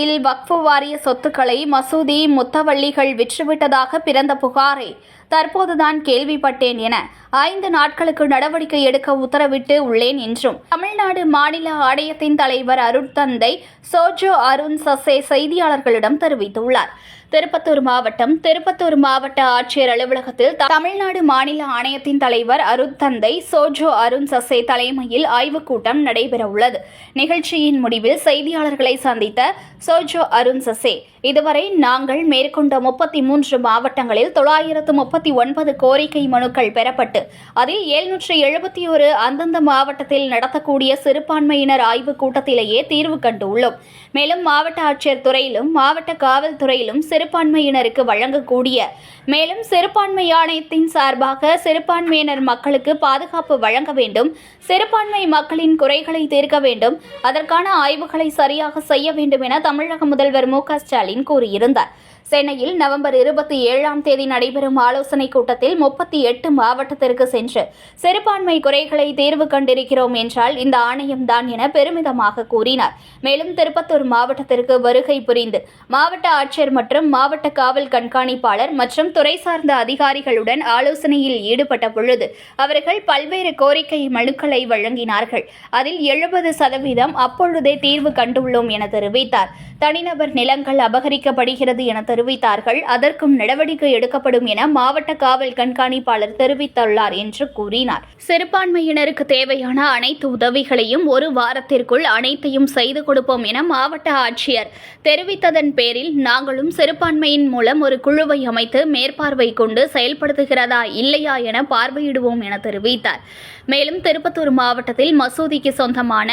திருப்பத்தூரில் வக்ஃப் வாரிய சொத்துக்களை மசூதி முத்தவள்ளிகள் விற்றுவிட்டதாக பிறந்த புகாரை தற்போதுதான் கேள்விப்பட்டேன் என 5 நாட்களுக்கு நடவடிக்கை எடுக்க உத்தரவிட்டு உள்ளேன் என்றும் தமிழ்நாடு மாநில ஆணையத்தின் தலைவர் அருட்தந்தை சோஜோ அருண் சசே செய்தியாளர்களிடம் தெரிவித்துள்ளார். திருப்பத்தூர் மாவட்ட ஆட்சியர் அலுவலகத்தில் தமிழ்நாடு மாநில ஆணையத்தின் தலைவர் அருட்தந்தை சோஜோ அருண் சசே தலைமையில் ஆய்வுக் கூட்டம் நடைபெறவுள்ளது. நிகழ்ச்சியின் முடிவில் செய்தியாளர்களை சந்தித்த சோஜோ அருண் சசே, இதுவரை நாங்கள் மேற்கொண்ட 33 மாவட்டங்களில் 939 கோரிக்கை மனுக்கள் பெறப்பட்டு அதில் 771 அந்தந்த மாவட்டத்தில் நடத்தக்கூடிய சிறுபான்மையினர் ஆய்வுக் கூட்டத்திலேயே தீர்வு கண்டுள்ளோம். மேலும் மாவட்ட ஆட்சியர் துறையிலும் மாவட்ட காவல்துறையிலும் சிறுபான்மையினருக்கு வழங்கக்கூடிய மேலும் சிறுபான்மை ஆணையத்தின் சார்பாக சிறுபான்மையினர் மக்களுக்கு பாதுகாப்பு வழங்க வேண்டும், சிறுபான்மை மக்களின் குறைகளை தீர்க்க வேண்டும், அதற்கான ஆய்வுகளை சரியாக செய்ய வேண்டும் என தமிழக முதல்வர் மு.க.ஸ்டாலின் கூறியிருந்தார். சென்னையில் நவம்பர் 27ஆம் தேதி நடைபெறும் ஆலோசனைக் கூட்டத்தில் 38 மாவட்டத்திற்கு சென்று சிறுபான்மை குறைகளை தீர்வு கண்டிருக்கிறோம் என்றால் இந்த ஆணையம்தான் என பெருமிதமாக கூறினார். மேலும் திருப்பத்தூர் மாவட்டத்திற்கு வருகை புரிந்து மாவட்ட ஆட்சியர் மற்றும் மாவட்ட காவல் கண்காணிப்பாளர் மற்றும் துறை சார்ந்த அதிகாரிகளுடன் ஆலோசனையில் ஈடுபட்ட பொழுது அவர்கள் பல்வேறு கோரிக்கை மனுக்களை வழங்கினார்கள். அதில் 70% அப்பொழுதே தீர்வு கண்டுள்ளோம் என தெரிவித்தார். தனிநபர் நிலங்கள் அபகரிக்கப்படுகிறது என தெரிவித்தார்கள். அதற்கும் நடவடிக்கை எடுக்கப்படும் என மாவட்ட காவல் கண்காணிப்பாளர் தெரிவித்துள்ளார் என்று கூறினார். சிறுபான்மையினருக்கு தேவையான அனைத்து உதவிகளையும் 1 வாரத்திற்குள் அனைத்தையும் செய்து கொடுப்போம் என மாவட்ட ஆட்சியர் தெரிவித்ததன் பேரில் நாங்களும் சிறுபான்மையின் மூலம் ஒரு குழுவை அமைத்து மேற்பார்வை கொண்டு செயல்படுத்துகிறதா இல்லையா என பார்வையிடுவோம் என தெரிவித்தார். மேலும் திருப்பத்தூர் மாவட்டத்தில் மசூதிக்கு சொந்தமான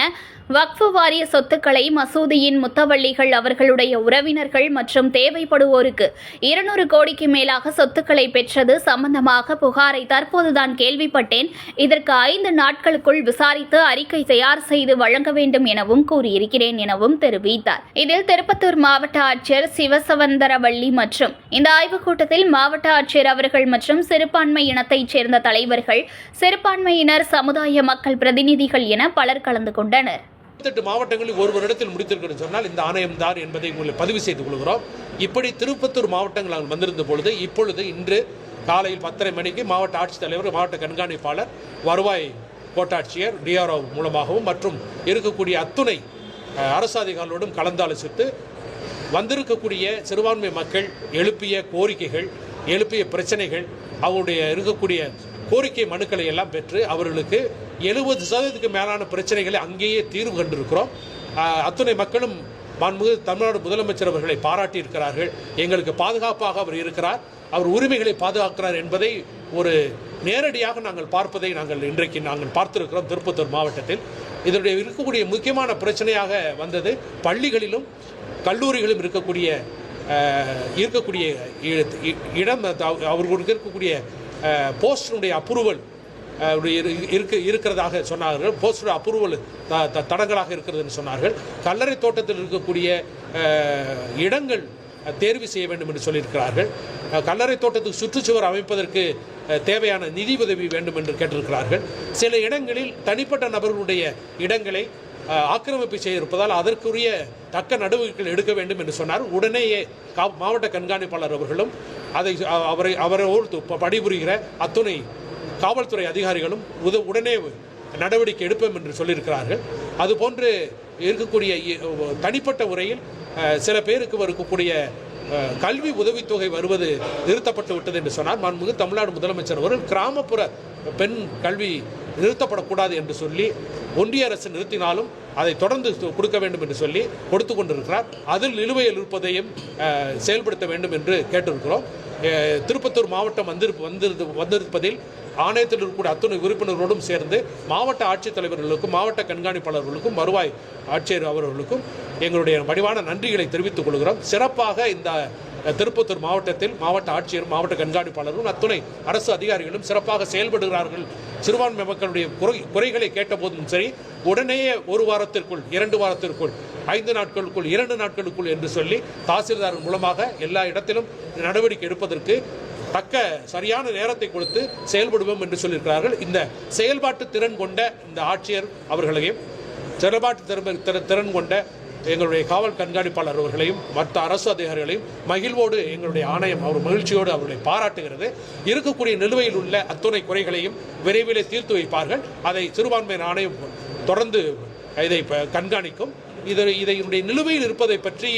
வக்ஃப் வாரிய சொத்துக்களை மசூதியின் முத்தவள்ளிகள் அவர்களுடைய உறவினர்கள் மற்றும் தேவைப்படுவோருக்கு 200 கோடிக்கு மேலாக சொத்துக்களை பெற்றது சம்பந்தமாக புகாரை தற்போதுதான் கேள்விப்பட்டேன். இதற்கு 5 நாட்களுக்குள் விசாரித்து அறிக்கை தயார் செய்து வழங்க வேண்டும் எனவும் கூறியிருக்கிறேன் எனவும் தெரிவித்தார். இதில் திருப்பத்தூர் மாவட்ட ஆட்சியர் சிவசவந்தரவள்ளி மற்றும் இந்த ஆய்வுக் கூட்டத்தில் மாவட்ட ஆட்சியர் அவர்கள் மற்றும் சிறுபான்மை இனத்தைச் சேர்ந்த தலைவர்கள், சிறுபான்மையினர், சமுதாய மக்கள் பிரதிநிதிகள் என பலர் கலந்து கொண்டனர். 38 மாவட்டங்களில் ஒரு வருடத்தில் முடித்திருக்கிறோம் சொன்னால் இந்த ஆணையம் தான் என்பதை உங்களை பதிவு செய்து கொள்கிறோம். இப்படி திருப்பத்தூர் மாவட்டங்கள் நாங்கள் வந்திருந்த பொழுது இன்று காலையில் 10:30 மணிக்கு மாவட்ட ஆட்சித்தலைவர், மாவட்ட கண்காணிப்பாளர், வருவாய் கோட்டாட்சியர் டிஆர்ஓ மூலமாகவும் மற்றும் இருக்கக்கூடிய அத்துணை அரசு அதிகாரிகளோடும் கலந்தாலோசித்து வந்திருக்கக்கூடிய சிறுபான்மை மக்கள் எழுப்பிய கோரிக்கைகள், எழுப்பிய பிரச்சனைகள், அவருடைய இருக்கக்கூடிய கோரிக்கை மனுக்களை எல்லாம் பெற்று அவர்களுக்கு 70% மேலான பிரச்சனைகளை அங்கேயே தீர்வு கண்டிருக்கிறோம். அத்துணை மக்களும் மாண்புமிகு தமிழ்நாடு முதலமைச்சர் அவர்களை பாராட்டியிருக்கிறார்கள். எங்களுக்கு பாதுகாப்பாக அவர் இருக்கிறார், அவர் உரிமைகளை பாதுகாக்கிறார் என்பதை ஒரு நேரடியாக நாங்கள் பார்ப்பதை இன்றைக்கு நாங்கள் பார்த்திருக்கிறோம். திருப்பத்தூர் மாவட்டத்தில் இதனுடைய இருக்கக்கூடிய முக்கியமான பிரச்சனையாக வந்தது பள்ளிகளிலும் கல்லூரிகளும் இருக்கக்கூடிய இடம், அவர்களுக்கு இருக்கக்கூடிய போஸ்டருடைய அப்ரூவல் இருக்கிறதாக சொன்னார்கள். போஸ்டர் அப்ரூவல் தடங்களாக இருக்கிறதுன்னு சொன்னார்கள். கல்லறை தோட்டத்தில் இருக்கக்கூடிய இடங்கள் தேர்வு செய்ய வேண்டும் என்று சொல்லியிருக்கிறார்கள். கல்லறை தோட்டத்துக்கு சுற்றுச்சுவர் அமைப்பதற்கு தேவையான நிதி உதவி வேண்டும் என்று கேட்டிருக்கிறார்கள். சில இடங்களில் தனிப்பட்ட நபர்களுடைய இடங்களை ஆக்கிரமிப்பு செய்திருப்பதால் அதற்குரிய தக்க நடவடிக்கைகள் எடுக்க வேண்டும் என்று சொன்னார். உடனேயே மாவட்ட கண்காணிப்பாளர் அவர்களும் அவரோடு பணிபுரிகிற அத்துணை காவல்துறை அதிகாரிகளும் உடனே நடவடிக்கை எடுப்போம் என்று சொல்லியிருக்கிறார்கள். அதுபோன்று இருக்கக்கூடிய தனிப்பட்ட முறையில் சில பேருக்கு இருக்கக்கூடிய கல்வி உதவித்தொகை வருவது நிறுத்தப்பட்டு விட்டது என்று சொன்னார். மாண்புமிகு தமிழ்நாடு முதலமைச்சர் அவர்கள் கிராமப்புற பெண் கல்வி நிறுத்தப்படக்கூடாது என்று சொல்லி ஒன்றிய அரசு நிறுத்தினாலும் அதை தொடர்ந்து கொடுக்க வேண்டும் என்று சொல்லி கொடுத்து கொண்டிருக்கிறார். அதில் நிலுவையில் இருப்பதையும் செயல்படுத்த வேண்டும் என்று கேட்டிருக்கிறோம். திருப்பத்தூர் மாவட்டம் வந்திருப்பதில் ஆணையத்தில் இருக்கக்கூடிய அத்துணை உறுப்பினர்களோடும் சேர்ந்து மாவட்ட ஆட்சித்தலைவர்களுக்கும் மாவட்ட கண்காணிப்பாளர்களுக்கும் வருவாய் ஆட்சியர் அவர்களுக்கும் எங்களுடைய வடிவான நன்றிகளை தெரிவித்துக் கொள்கிறோம். சிறப்பாக இந்த திருப்பத்தூர் மாவட்டத்தில் மாவட்ட ஆட்சியர், மாவட்ட கண்காணிப்பாளரும் அத்துணை அரசு அதிகாரிகளும் சிறப்பாக செயல்படுகிறார்கள். சிறுபான்மை மக்களுடைய குறைகளை கேட்டபோதும் சரி, உடனேயே 1 வாரத்திற்குள், 2 வாரத்திற்குள், 5 நாட்களுக்குள், 2 நாட்களுக்குள் என்று சொல்லி தாசில்தார் மூலமாக எல்லா இடத்திலும் நடவடிக்கை எடுப்பதற்கு தக்க சரியான நேரத்தை கொடுத்து செயல்படுவோம் என்று சொல்லியிருக்கிறார்கள். இந்த செயல்பாட்டு திறன் கொண்ட இந்த ஆட்சியர் அவர்களையும் செயல்பாட்டு திறன் கொண்ட எங்களுடைய காவல் கண்காணிப்பாளர் அவர்களையும் மற்ற அரசு அதிகாரிகளையும் மகிழ்வோடு எங்களுடைய ஆணையம் அவர் மகிழ்ச்சியோடு அவர்களை பாராட்டுகிறது. இருக்கக்கூடிய நிலுவையில் உள்ள அத்துணை குறைகளையும் விரைவிலே தீர்த்து வைப்பார்கள். அதை சிறுபான்மையினர் ஆணையம் தொடர்ந்து இதை கண்காணிக்கும். இதனுடைய நிலுவையில் இருப்பதை பற்றி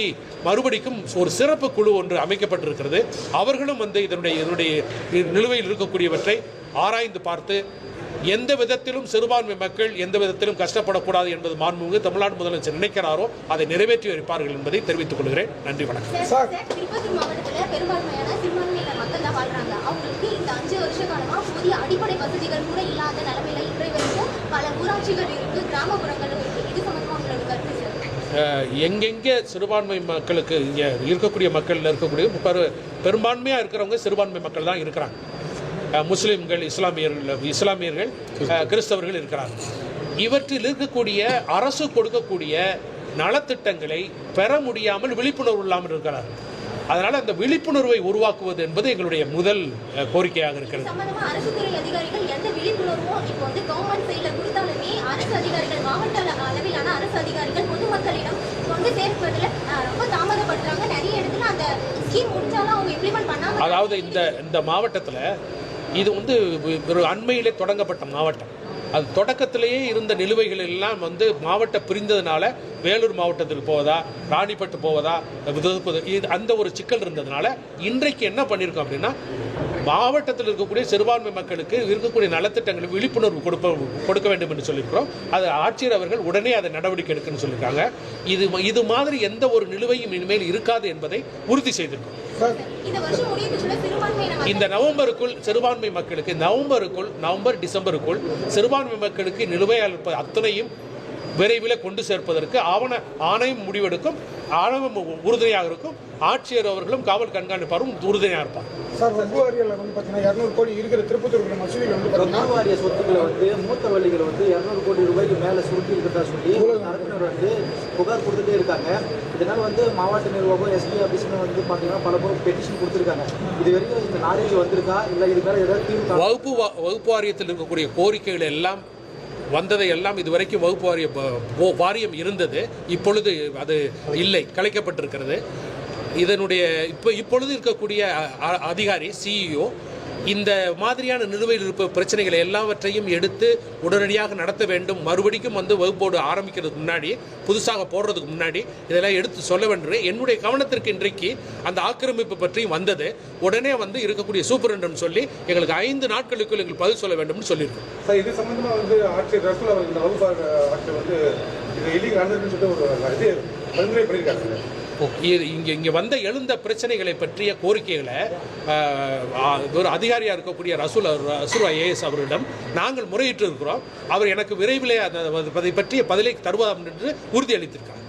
மறுபடிக்கும் ஒரு சிறப்பு குழு ஒன்று அமைக்கப்பட்டிருக்கிறது. அவர்களும் இதனுடைய நிலுவையில் இருக்கக்கூடியவற்றை ஆராய்ந்து பார்த்து எந்த விதத்திலும் சிறுபான்மை மக்கள் எந்த விதத்திலும் கஷ்டப்படக்கூடாது என்பது மாண்புமிகு தமிழ்நாடு முதலமைச்சர் நினைக்கிறாரோ அதை நிறைவேற்றி வைப்பார்கள் என்பதை தெரிவித்துக் கொள்கிறேன். நன்றி, வணக்கம். திருப்பத்தூர் மாவட்டத்தில் பெரும்பான்மையான சிறுபான்மையினர் மக்கள் தான் வாழ்றாங்க. அவங்களுக்கு இந்த 5 வருஷ காலமா போதிய அடிப்படை வசதிகள் கூட இல்லாத நிலைமையில இன்றைய வரைக்கும் பல ஊராட்சிகள் இருக்கு, கிராமப்புறங்களும் இருக்கு. இது சம்பந்தமா உங்களோட கருத்து சார்? எங்கெங்கே சிறுபான்மை மக்களுக்கு இங்கே இருக்கக்கூடிய மக்கள் இருக்கக்கூடிய பெரும்பான்மையாக இருக்கிறவங்க சிறுபான்மை மக்கள் தான் இருக்கிறாங்க. முஸ்லிம்கள், இஸ்லாமியர்கள், கிறிஸ்தவர்கள் இருக்கிறார்கள். இவற்றில் இருக்கக்கூடிய அரசு கொடுக்கக்கூடிய நலத்திட்டங்களை பெற முடியாமல் விழிப்புணர்வு இல்லாமல் இருக்கிறார்கள். அதனால் அந்த விழிப்புணர்வை உருவாக்குவது என்பது எங்களுடைய முதல் கோரிக்கையாக இருக்கிறது. அரசுத்துறை அதிகாரிகள் எந்த விழிப்புணர்வும் இப்போ கவர்மெண்ட் சைடில் கொடுத்தாலுமே அரசு அதிகாரிகள், மாவட்ட அளவிலான அரசு அதிகாரிகள் பொதுமக்களிடம் கொண்டு சேர்ப்பதில் ரொம்ப தாமதப்படுத்துறாங்க. நிறைய இடத்துல அந்த ஸ்கீம் முடிஞ்சாலும் அவங்க இம்ப்ளிமெண்ட் பண்ணாமல், அதாவது இந்த மாவட்டத்தில் இது ஒரு அண்மையிலே தொடங்கப்பட்ட மாவட்டம். அது தொடக்கத்திலேயே இருந்த நிலுவைகள் எல்லாம் மாவட்ட பிரிந்ததுனால வேலூர் மாவட்டத்துக்கு போவதா, ராணிப்பட்டு போவதா, அந்த ஒரு சிக்கல் இருந்ததுனால இன்றைக்கு என்ன பண்ணியிருக்கோம் அப்படின்னா, மாவட்டத்தில் இருக்கக்கூடிய சிறுபான்மை மக்களுக்கு இருக்கக்கூடிய நலத்திட்டங்களை விழிப்புணர்வு கொடுக்க வேண்டும் என்று சொல்லியிருக்கிறோம். அது ஆட்சியர் அவர்கள் உடனே அதை நடவடிக்கை எடுக்கணும்னு சொல்லியிருக்காங்க. இது மாதிரி எந்த ஒரு நிலுவையும் இனிமேல் இருக்காது என்பதை உறுதி செய்திருக்கோம். இந்த நவம்பருக்குள் சிறுபான்மை மக்களுக்கு நவம்பர் டிசம்பருக்குள் சிறுபான்மை மக்களுக்கு நிலுவையால் அத்தனையும் விரைவில் கொண்டு சேர்ப்பதற்கு ஆணையம் முடிவெடுக்கும். ஆணையம் உறுதுணையாக இருக்கும். ஆட்சியர் அவர்களும் காவல் கண்காணிப்பாரும் உறுதுணையாக இருப்பார். சார், வகுவாரியில் பார்த்தீங்கன்னா 200 கோடி இருக்கிற திருப்பத்தூர் மசூதிகள் வகுவாரிய சொத்துக்களை மூத்த வழிகள் 200 கோடி ரூபாய்க்கு மேலே சுருட்டி இருக்கிறதா சொல்லி தரப்பினர் புகார் கொடுத்துட்டே இருக்காங்க. இதனால் மாவட்ட நிர்வாகம், எஸ்பி ஆஃபீஸ்னு பார்த்தீங்கன்னா பல பேர் பெட்டிஷன் கொடுத்துருக்காங்க. இது வரைக்கும் இந்த நாலேஜ் வந்திருக்கா, இல்லை இது மேலே ஏதாவது தீர்வு? வகுப்பு வாரியத்தில் இருக்கக்கூடிய கோரிக்கைகள் எல்லாம் வந்ததை எல்லாம் இதுவரைக்கும் வகுப்பு வாரியம் இருந்தது. இப்பொழுது அது இல்லை, கலைக்கப்பட்டிருக்கிறது. இதனுடைய இப்பொழுது இருக்கக்கூடிய அதிகாரி சிஇஓ இந்த மாதிரியான நிலுவையில் இருப்பு பிரச்சனைகளை எல்லாவற்றையும் எடுத்து உடனடியாக நடத்த வேண்டும். மறுபடிக்கும் வகுப்போடு ஆரம்பிக்கிறதுக்கு முன்னாடி, புதுசாக போடுறதுக்கு முன்னாடி இதெல்லாம் எடுத்து சொல்ல வேண்டும். என்னுடைய கவனத்திற்கு இன்றைக்கு அந்த ஆக்கிரமிப்பு பற்றியும் வந்தது. உடனே இருக்கக்கூடிய சூப்பரண்டன் சொல்லி எங்களுக்கு 5 நாட்களுக்குள் எங்களுக்கு பதில் சொல்ல வேண்டும் சொல்லியிருக்கோம். சார், இது சம்பந்தமாக ஆட்சியர் ரசூல் அவர் இந்த வகுப்பு ஆட்சியர் இது இல்லீகல் சொல்லிட்டு ஒரு பரிந்துரை பண்ணியிருக்காங்க. இங்கே எழுந்த பிரச்சனைகளை பற்றிய கோரிக்கைகளை ஒரு அதிகாரியாக இருக்கக்கூடிய ரசூல் ஐஏஎஸ் அவரிடம் நாங்கள் முறையிட்டு இருக்கிறோம். அவர் எனக்கு விரைவிலே அதை பற்றிய பதிலை தருவதாம் என்று உறுதியளித்திருக்கார்.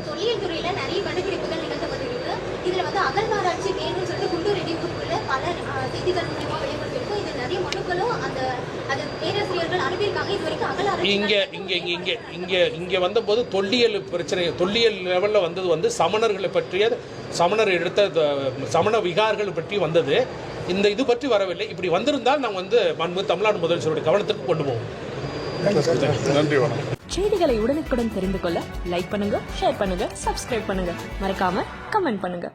தொழில் துறையில நிறைய கண்டுபிடிப்புகள் நிகழ்த்தப்பட்டிருக்கு. இதுல அகழ்வாராய்ச்சி வேணும்னு சொல்லிட்டு குண்டூர் ரெட்டிக்குள்ள பல செய்திகள் மூலமா வெளிப்படுத்திருக்கும். இது நிறைய மனுக்களும் அது பேராசிரியர்கள் அனுப்பியிருக்காங்க. இது வரைக்கும் அகழ்வாராய்ச்சி இங்கே வந்தபோது தொல்லியல் பிரச்சனை, தொல்லியல் லெவலில் வந்தது சமணர்களை பற்றிய, சமணர் எடுத்த சமண விகார்கள் பற்றி வந்தது. இந்த இது பற்றி வரவில்லை. இப்படி வந்திருந்தால் நாங்கள் தமிழ்நாடு முதலமைச்சருடைய கவனத்திற்கு கொண்டு போவோம். நன்றி, வணக்கம். செய்திகளை உடனுக்குடன் தெரிந்து கொள்ள லைக் பண்ணுங்க, ஷேர் பண்ணுங்க, சப்ஸ்கிரைப் பண்ணுங்க, மறக்காம கமெண்ட் பண்ணுங்க.